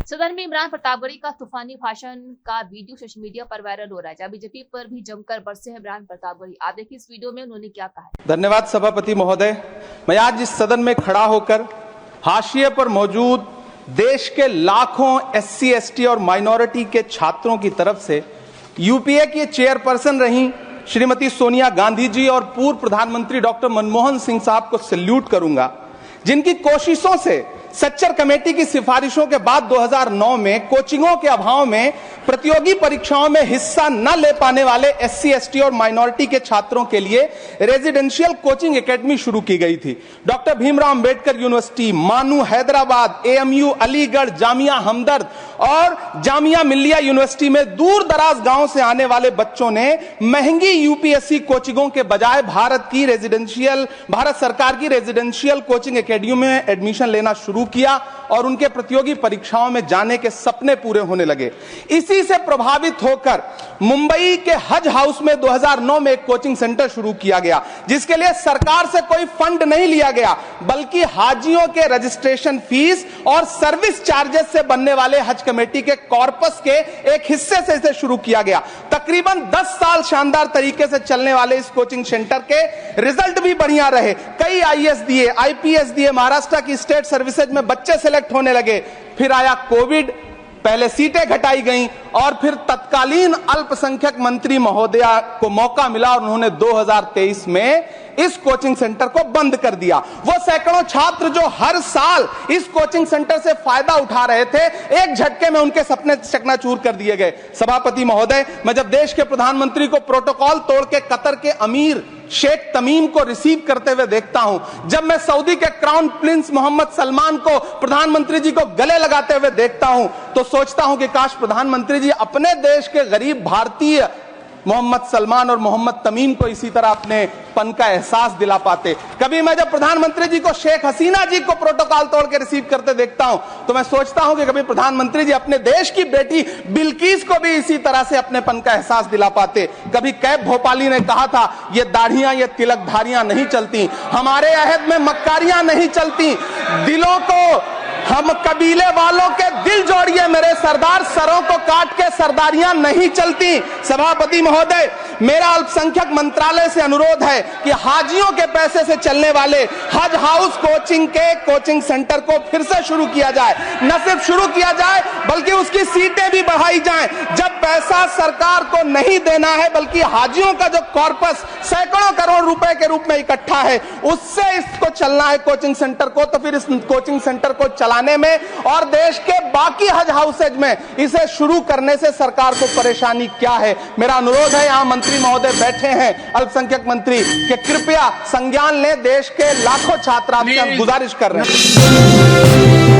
सदन में इमरान प्रतापगढ़ी का तूफानी भाषण का वीडियो सोशल मीडिया पर वायरल हो रहा है, जहां बीजेपी पर भी जमकर बरसे हैं इमरान प्रतापगढ़ी। आप देखिए इस वीडियो में उन्होंने क्या कहा है। धन्यवाद सभापति महोदय। मैं आज इस सदन में खड़ा होकर हाशिए पर मौजूद देश के लाखों एससी, एसटी और माइनॉरिटी के छात्रों की तरफ से यूपीए की चेयरपर्सन रही श्रीमती सोनिया गांधी जी और पूर्व प्रधानमंत्री डॉक्टर मनमोहन सिंह साहब को सैल्यूट करूंगा, जिनकी कोशिशों से सच्चर कमेटी की सिफारिशों के बाद 2009 में कोचिंगों के अभाव में प्रतियोगी परीक्षाओं में हिस्सा न ले पाने वाले एससी, एसटी और माइनॉरिटी के छात्रों के लिए रेजिडेंशियल कोचिंग एकेडमी शुरू की गई थी। डॉक्टर भीमराव अंबेडकर यूनिवर्सिटी, मानू हैदराबाद, एएमयू अलीगढ़, जामिया हमदर्द और जामिया मिल्लिया यूनिवर्सिटी में दूर दराज गांव से आने वाले बच्चों ने महंगी यूपीएससी कोचिंगों के बजाय भारत सरकार की रेजिडेंशियल कोचिंग एकेडमी में एडमिशन लेना शुरू किया और उनके प्रतियोगी परीक्षाओं में जाने के सपने पूरे होने लगे। इसी से प्रभावित होकर मुंबई के हज हाउस में 2009 में एक कोचिंग सेंटर शुरू किया गया, जिसके लिए सरकार से कोई फंड नहीं लिया गया, बल्कि हाजियों के रजिस्ट्रेशन फीस और सर्विस चार्जेस से बनने वाले हज कमेटी के कॉर्पस के एक हिस्से से इसे शुरू किया गया। तकरीबन 10 साल शानदार तरीके से चलने वाले इस कोचिंग सेंटर के रिजल्ट भी बढ़िया रहे। कई आईएएस दिए, आईपीएस दिए, महाराष्ट्र की स्टेट सर्विसेज में बच्चे सेलेक्ट होने लगे। फिर आया कोविड, पहले सीटें घटाई गईं और फिर तत्कालीन अल्पसंख्यक मंत्री महोदया को मौका मिला और उन्होंने 2023 में इस कोचिंग सेंटर को बंद कर दिया। वो सैकड़ों छात्र जो हर साल इस कोचिंग सेंटर से फायदा उठा रहे थे, एक झटके में उनके सपने चकनाचूर कर दिए गए। सभापति महोदय, मैं जब देश के प्रधानमंत्री को प्रोटोकॉल तोड़ के कतर के अमीर शेख तमीम को रिसीव करते हुए देखता हूं, जब मैं सऊदी के क्राउन प्रिंस मोहम्मद सलमान को प्रधानमंत्री जी को गले लगाते हुए देखता हूं, तो सोचता हूं कि काश प्रधानमंत्री जी अपने देश के गरीब भारतीय मोहम्मद सलमान और मोहम्मद तमीम को इसी तरह अपने पन का एहसास दिला पाते। कभी मैं जब प्रधानमंत्री जी को शेख हसीना जी को प्रोटोकॉल तोड़ के रिसीव करते देखता हूं, तो मैं सोचता हूं कि कभी प्रधानमंत्री जी अपने देश की बेटी बिल्किस को भी इसी तरह से अपने पन का एहसास दिला पाते। कभी कैब भोपाली ने कहा था, ये दाढ़ियां, ये तिलकधारियां नहीं चलती, हमारे अहद में मक्कारियां नहीं चलती, दिलों को हम कबीले वालों के दिल जोड़िए मेरे सरदार, सरों को काट के सरदारियां नहीं चलती। सभापति महोदय, मेरा अल्पसंख्यक मंत्रालय से अनुरोध है कि हाजियों के पैसे से चलने वाले हज हाउस कोचिंग के कोचिंग सेंटर को फिर से शुरू किया जाए। न सिर्फ शुरू किया जाए बल्कि उसकी सीटें भी बढ़ाई जाएं। जब पैसा सरकार को नहीं देना है बल्कि हाजियों का जो कॉर्पस सैकड़ों करोड़ रुपए के रूप में इकट्ठा है, उससे इसको चलना है कोचिंग सेंटर को, तो फिर इस कोचिंग सेंटर को चलाने में और देश के बाकी हज हाउसेज में इसे शुरू करने से सरकार को परेशानी क्या है। मेरा अनुरोध है, यहां मंत्री महोदय बैठे हैं, अल्पसंख्यक मंत्री, कि कृपया संज्ञान लें। देश के लाखों छात्र आपसे हम गुजारिश कर रहे हैं।